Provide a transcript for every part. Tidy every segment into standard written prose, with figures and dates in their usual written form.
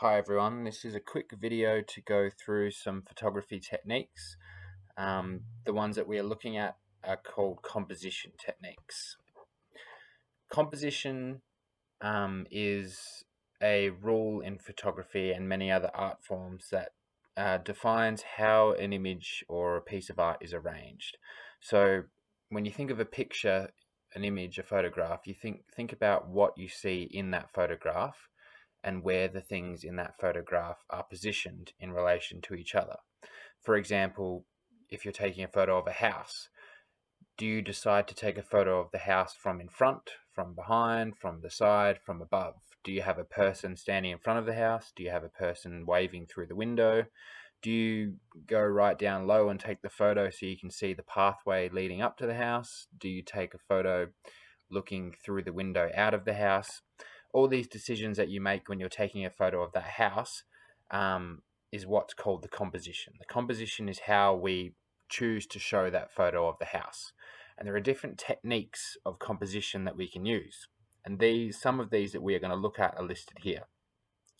Hi everyone, this is a quick video to go through some photography techniques. The ones that we are looking at are called composition techniques. Composition is a rule in photography and many other art forms that defines how an image or a piece of art is arranged. So when you think of a picture, an image, a photograph, you think about what you see in that photograph and where the things in that photograph are positioned in relation to each other. For example, if you're taking a photo of a house, do you decide to take a photo of the house from in front, from behind, from the side, from above? Do you have a person standing in front of the house? Do you have a person waving through the window? Do you go right down low and take the photo so you can see the pathway leading up to the house? Do you take a photo looking through the window out of the house? All these decisions that you make when you're taking a photo of that house is what's called the composition. The composition is how we choose to show that photo of the house. And there are different techniques of composition that we can use. And some of these that we are going to look at are listed here.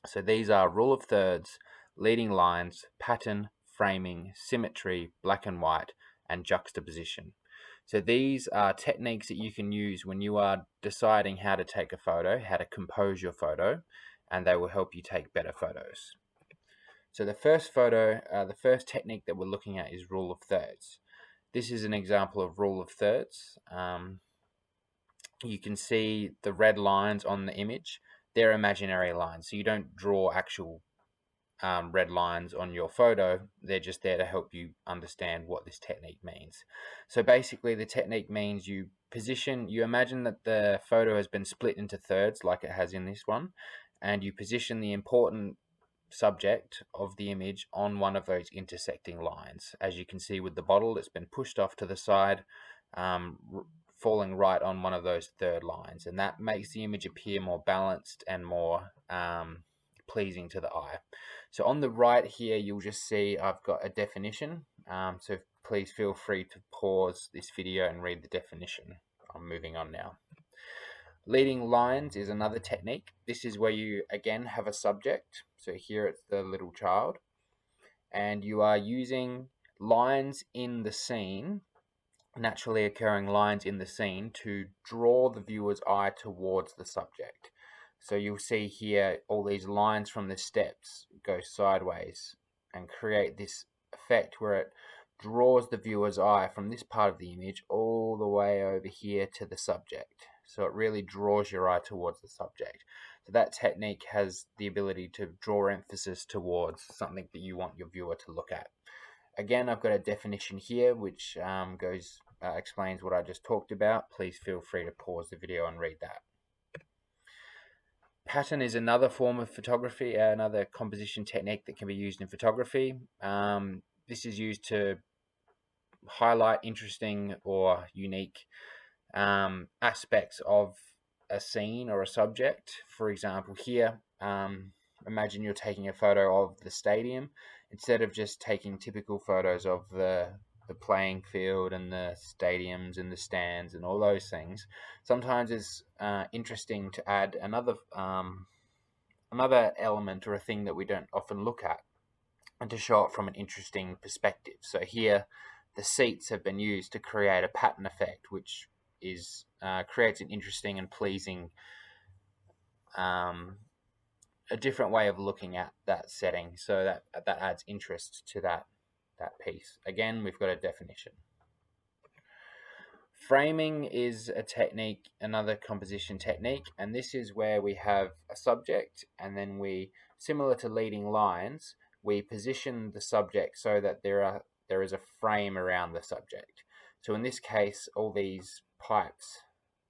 So these are rule of thirds, leading lines, pattern, framing, symmetry, black and white, and juxtaposition. So these are techniques that you can use when you are deciding how to take a photo, how to compose your photo, and they will help you take better photos. So the first technique that we're looking at is rule of thirds. This is an example of rule of thirds. You can see the red lines on the image. They're imaginary lines, so you don't draw actual red lines on your photo. They're just there to help you understand what this technique means. So basically the technique means you imagine that the photo has been split into thirds like it has in this one, and you position the important subject of the image on one of those intersecting lines. As you can see with the bottle, it's been pushed off to the side, falling right on one of those third lines, and that makes the image appear more balanced and more pleasing to the eye. So on the right here, you'll just see I've got a definition. So please feel free to pause this video and read the definition. I'm moving on now. Leading lines is another technique. This is where you again have a subject. So here it's the little child, and you are using lines in the scene, naturally occurring lines in the scene, to draw the viewer's eye towards the subject. So you'll see here all these lines from the steps go sideways and create this effect where it draws the viewer's eye from this part of the image all the way over here to the subject. So it really draws your eye towards the subject. So that technique has the ability to draw emphasis towards something that you want your viewer to look at. Again, I've got a definition here which explains what I just talked about. Please feel free to pause the video and read that. Pattern is another form of photography, another composition technique that can be used in photography. This is used to highlight interesting or unique aspects of a scene or a subject. For example, here, imagine you're taking a photo of the stadium. Instead of just taking typical photos of the playing field and the stadiums and the stands and all those things, sometimes it's interesting to add another element or a thing that we don't often look at, and to show it from an interesting perspective. So here the seats have been used to create a pattern effect, which creates an interesting and pleasing a different way of looking at that setting, so that adds interest to that piece. Again, we've got a definition. Framing is a technique, another composition technique, and this is where we have a subject, and then similar to leading lines, we position the subject so that there is a frame around the subject. So in this case, all these pipes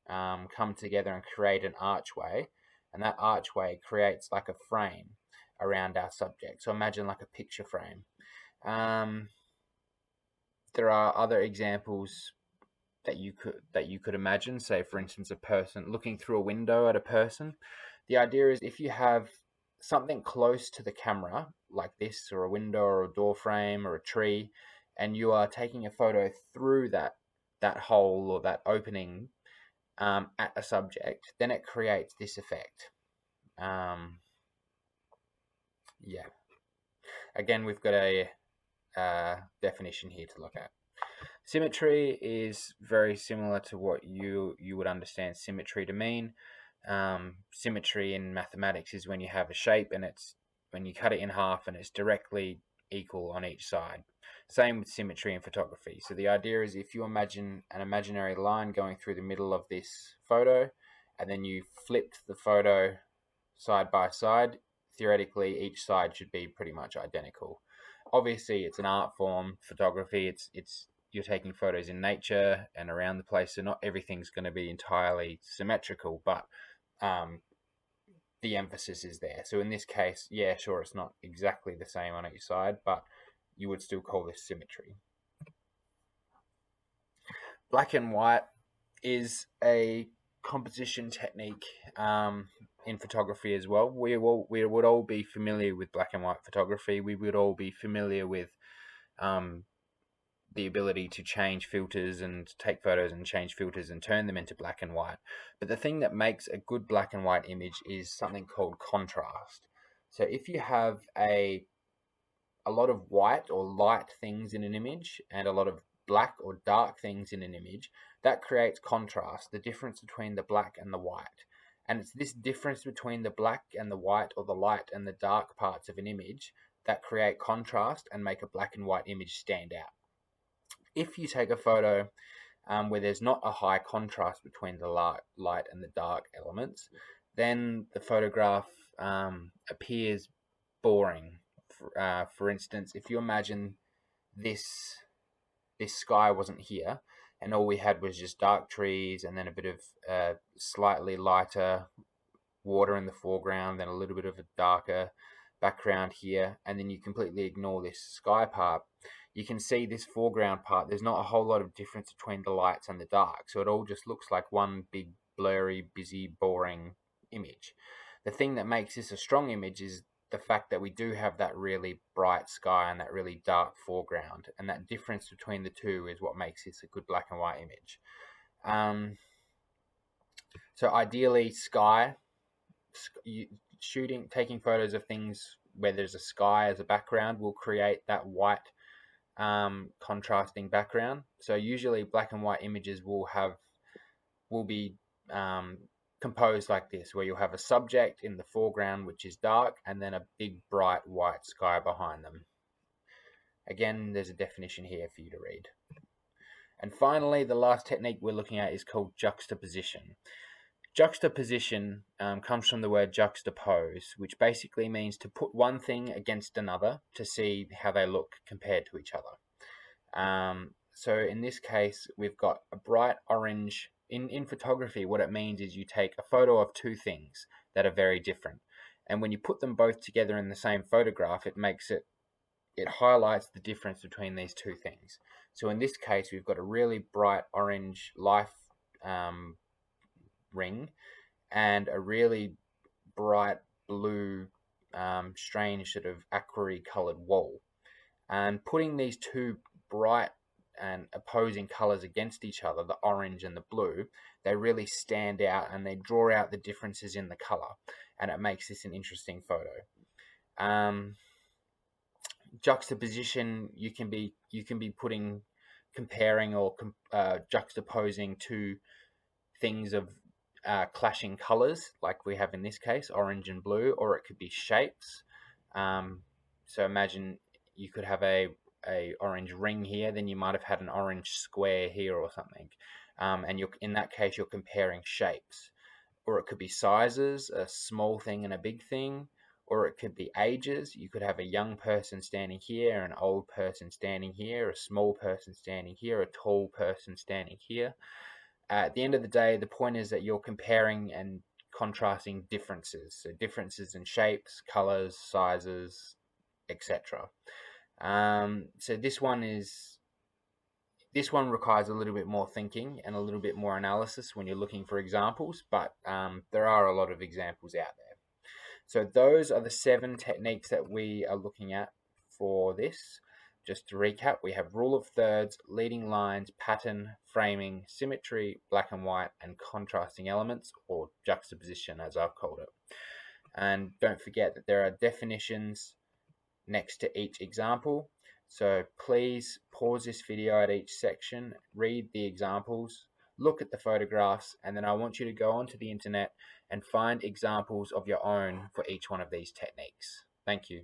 come together and create an archway, and that archway creates like a frame around our subject. So imagine like a picture frame. There are other examples that you could imagine. Say, for instance, a person looking through a window at a person. The idea is if you have something close to the camera, like this, or a window, or a door frame, or a tree, and you are taking a photo through that hole or that opening at a subject, then it creates this effect. Yeah. Again, we've got a definition here to look at. Symmetry is very similar to what you would understand symmetry to mean. Symmetry in mathematics is when you have a shape and when you cut it in half and it's directly equal on each side. Same with symmetry in photography. So the idea is if you imagine an imaginary line going through the middle of this photo, and then you flipped the photo side by side, theoretically each side should be pretty much identical. Obviously, it's an art form, photography. It's you're taking photos in nature and around the place, so not everything's going to be entirely symmetrical, but the emphasis is there. So in this case, yeah, sure, it's not exactly the same on each side, but you would still call this symmetry. Black and white is a composition technique in photography as well. We would all be familiar with black and white photography. We would all be familiar with the ability to change filters and take photos and change filters and turn them into black and white. But the thing that makes a good black and white image is something called contrast. So if you have a lot of white or light things in an image and a lot of black or dark things in an image, that creates contrast, the difference between the black and the white. And it's this difference between the black and the white, or the light and the dark parts of an image, that create contrast and make a black and white image stand out. If you take a photo where there's not a high contrast between the light and the dark elements, then the photograph appears boring. For instance, if you imagine this sky wasn't here, and all we had was just dark trees and then a bit of slightly lighter water in the foreground, then a little bit of a darker background here, and then you completely ignore this sky part, you can see this foreground part, there's not a whole lot of difference between the lights and the dark, so it all just looks like one big blurry, busy, boring image. The thing that makes this a strong image is the fact that we do have that really bright sky and that really dark foreground, and that difference between the two is what makes this a good black and white image. So ideally, taking photos of things where there's a sky as a background will create that white contrasting background. So usually black and white images will be composed like this, where you'll have a subject in the foreground which is dark and then a big bright white sky behind them. Again, there's a definition here for you to read. And finally, the last technique we're looking at is called juxtaposition. Juxtaposition comes from the word juxtapose, which basically means to put one thing against another to see how they look compared to each other. So in this case, we've got a bright orange. In photography, what it means is you take a photo of two things that are very different. And when you put them both together in the same photograph, it highlights the difference between these two things. So in this case, we've got a really bright orange life ring and a really bright blue, strange sort of aqua colored wall. And putting these two bright and opposing colors against each other, the orange and the blue, they really stand out and they draw out the differences in the color, and it makes this an interesting photo. Juxtaposition, you can be comparing or juxtaposing two things of clashing colors, like we have in this case, orange and blue, or it could be shapes. So imagine you could have a orange ring here, then you might have had an orange square here or something, and in that case you're comparing shapes. Or it could be sizes, a small thing and a big thing, or it could be ages. You could have a young person standing here, an old person standing here, a small person standing here, a tall person standing here. At the end of the day, the point is that you're comparing and contrasting differences. So differences in shapes, colors, sizes, etc. So this one requires a little bit more thinking and a little bit more analysis when you're looking for examples, but there are a lot of examples out there. So those are the 7 techniques that we are looking at for this. Just to recap, we have rule of thirds, leading lines, pattern, framing, symmetry, black and white, and contrasting elements, or juxtaposition as I've called it. And don't forget that there are definitions next to each example. So please pause this video at each section, read the examples, look at the photographs, and then I want you to go onto the internet and find examples of your own for each one of these techniques. Thank you.